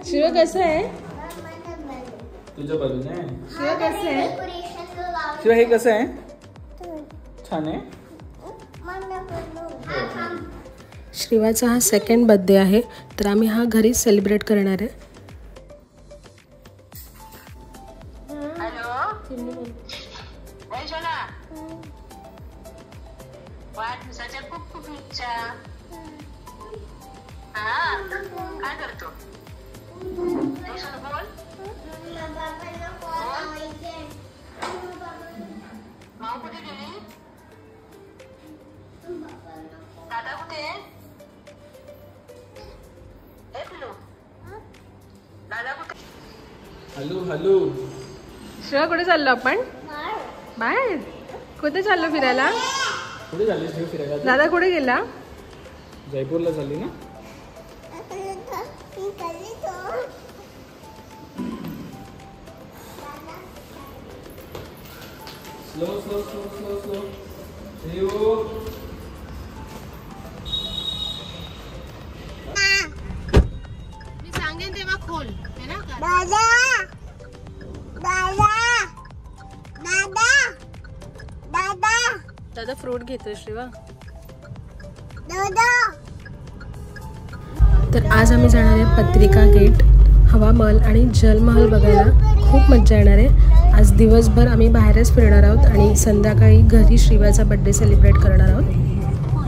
शिव कसं आहे? तुझ्या बाजूने शिव कसं आहे? शिव हे कसं आहे? छान आहे. श्रीवाचा हा सेकंड बर्थडे आहे, तर आम्ही हा घरीच सेलिब्रेट करणार आहे. काय करतो? माऊ कुठे गेली? दादा कुठे? दादा कुठे? Hello hello. शिवा कुठे चाललो आपण? बाहेर. कुठे चाललो फिरायला? कुठे झाली शिव फिरायला? दादा कुठे गेला? जयपूरला झाली ना? Slow slow slow slow slow. मी सांगेन तेव्हा खोल. दादा दादा दादा दादा दादा फ्रूट घेतोय श्रीवा. दादा. तर आज आम्ही जाणार आहे पत्रिका गेट, हवा महल आणि जल महल बघायला. खूप मजा येणार आहे. आज दिवसभर आम्ही बाहेरच फिरणार आहोत आणि संध्याकाळी घरी श्रीवाचा बर्थडे सेलिब्रेट करणार आहोत.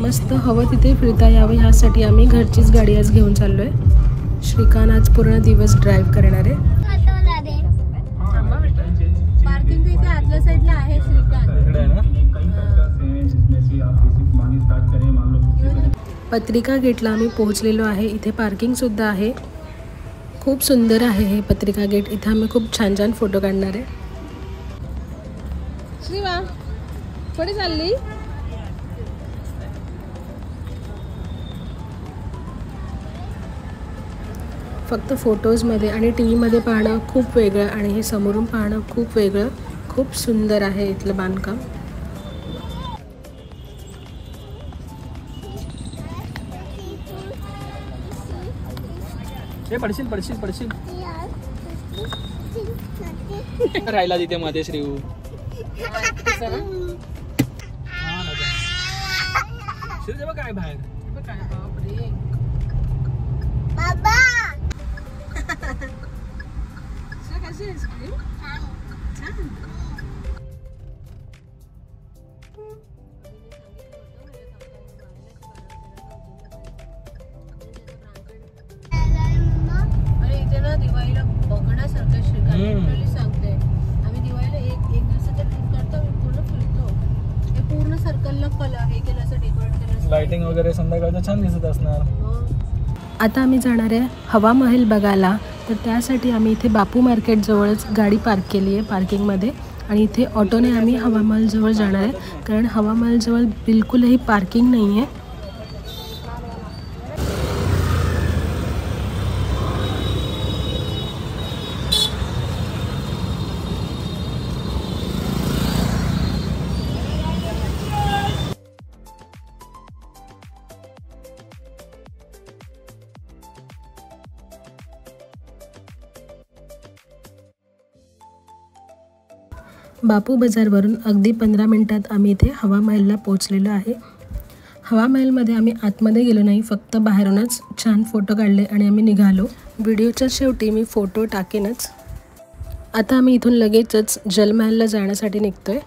मस्त हवं तिथे फिरता यावं ह्यासाठी आम्ही घरचीच गाडी आज घेऊन चाललो आहे. श्रीकांत आज पूर्ण दिवस ड्राईव्ह करणार आहे. पार्किंग इथे आतल्या साईडला आहे श्रीकांत. पत्रिका गेटला आम्ही पोहोचलेलो आहे. इथे पार्किंग सुद्धा आहे. खूप सुंदर आहे हे पत्रिका गेट. इथे आम्ही खूप छान छान फोटो काढणार आहे. श्रीवा कुठे चालली? फक्त फोटोजमध्ये आणि टी व्हीमध्ये पाहणं खूप वेगळं आणि हे समोरून पाहणं खूप वेगळं. खूप सुंदर आहे इथलं बांधकाम. हे पडशील पडशील पडशील. राहिला तिथे मध्ये श्रीऊ. श्री जेव्हा काय बाहेर बाबा. कशी आईस्क्रीम? छान. अरे इथे ना दिवाळीला बघण्यासारखं श्रीकांत सांगते. आम्ही दिवाळीला एक दिवसाचा ट्रिप करतो. आम्ही पूर्ण फिरतो. हे पूर्ण सर्कलला कलर हे केलं असं डेकोरेट केलं. लाइटिंग वगैरे संध्याकाळचं छान दिसत असणार. आता आम्ही जाणार आहे हवा महल बघायला. तर त्यासाठी आम्ही इथे बापू मार्केट जवळच गाडी पार्क केली आहे पार्किंगमध्ये आणि इथे ऑटोने आम्ही हवा महल जवळ जाणार आहे. कारण हवा महल जवळ बिलकुलही पार्किंग नाही आहे. बापू बाजारवरून अगदी 15 मिनिटात आम्ही इथे हवा महलला पोहोचलेलो आहे. हवा महलमध्ये आम्ही आतमध्ये गेलो नाही, फक्त बाहेरूनच छान फोटो काढले आणि आम्ही निघालो. व्हिडिओच्या शेवटी मी फोटो टाकेनच. आता आम्ही इथून लगेचच जलमहलला जाण्यासाठी निघतोय.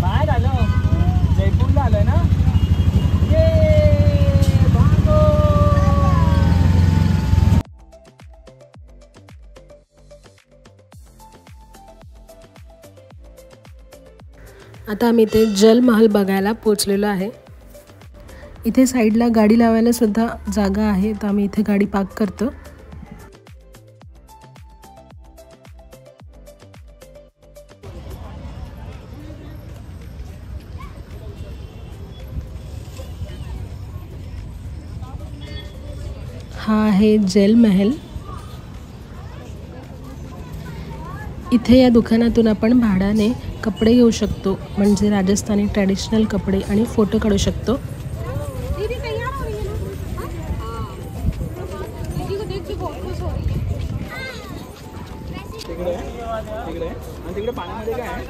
बाहेर आलो, जयपूरला आलोय ना. आता आम्ही इथे जल महल बघायला पोहोचलेलो आहे. इथे साईडला गाडी लावायला सुद्धा जागा आहे, तर आम्ही इथे गाडी पार्क करतो. हा आहे जेल महल. इथे या दुकानातून आपण भाड्याने कपडे घेऊ शकतो, म्हणजे राजस्थानी ट्रॅडिशनल कपडे, आणि फोटो काढू शकतो. तिकडे आणि तिकडे पाण्यामध्ये काय आहे?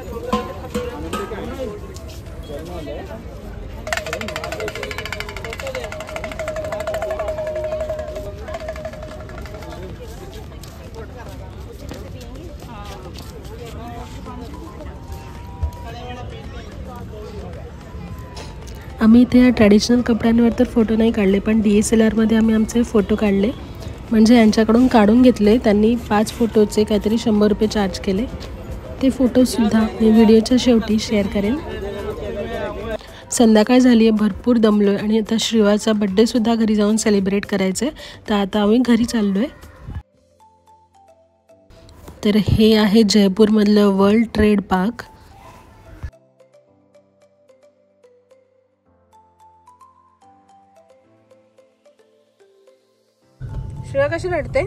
पाण्यामध्ये काय आहे? जलमहल आहे. आम्ही इथे या ट्रॅडिशनल कपड्यांवर तर फोटो नाही काढले, पण DSLRमध्ये आम्ही आमचे फोटो काढले. म्हणजे यांच्याकडून काढून घेतले. त्यांनी 5 फोटोचे काहीतरी 100 रुपये चार्ज केले. ते फोटोसुद्धा मी व्हिडिओच्या शेवटी शेअर करेन. संध्याकाळ झाली आहे, भरपूर दमलो आहे आणि आता श्रीवाचा बड्डेसुद्धा घरी जाऊन सेलिब्रेट करायचं आहे. तर आता आम्ही घरी चाललो आहे. तर हे आहे जयपूरमधलं वर्ल्ड ट्रेड पार्क. श्रेया कशी रडते?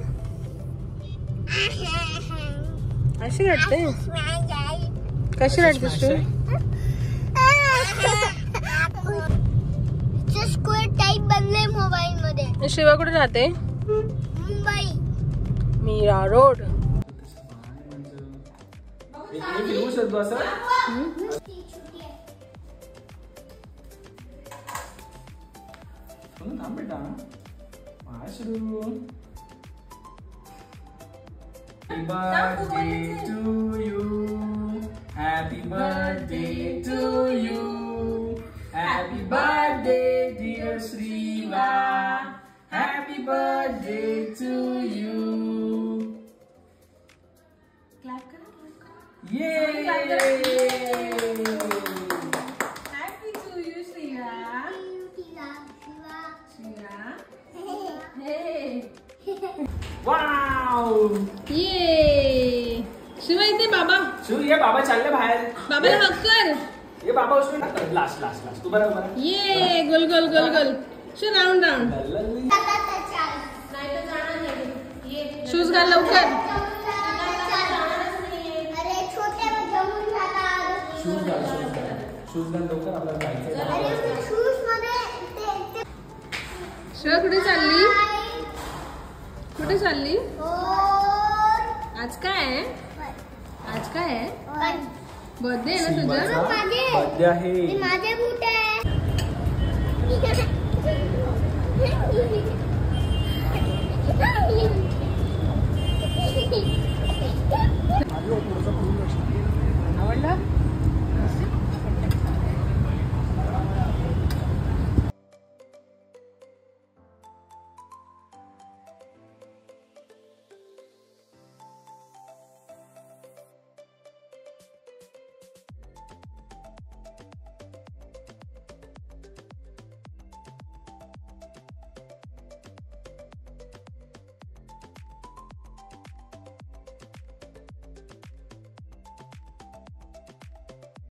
अशी रडते? कशी रडते श्रेया? स्क्वेअर टाइप बनले मोबाईल मध्ये. श्रेया कुठे राहते? Mumbai. Mira road. Happy birthday to you. Happy birthday to you. Happy birthday dear Shriva. Happy birthday to you. Clap karo. Yay! Happy to you, Shriya. Hey. Wow! ये शिवा इथे बाबा. शिव ये बाबा चालले बाहेर. बाबाला हक कर. ये बाबा उसमें लास्ट तू बरोबर. ये गोल गोल गोल गोल. शू राउंड राउंड. शूज घाल लवकर. अरे छोटे जमून जातात. शूज घाल लवकर, आपल्याला जायचं. अरे शूज मध्ये ते शिवा कुठे चालली? कुठे चालली? आज काय आहे? आज काय आहे? बर्थडे आहे ना तुझा? बर्थडे आहे. माझे बूट आहे.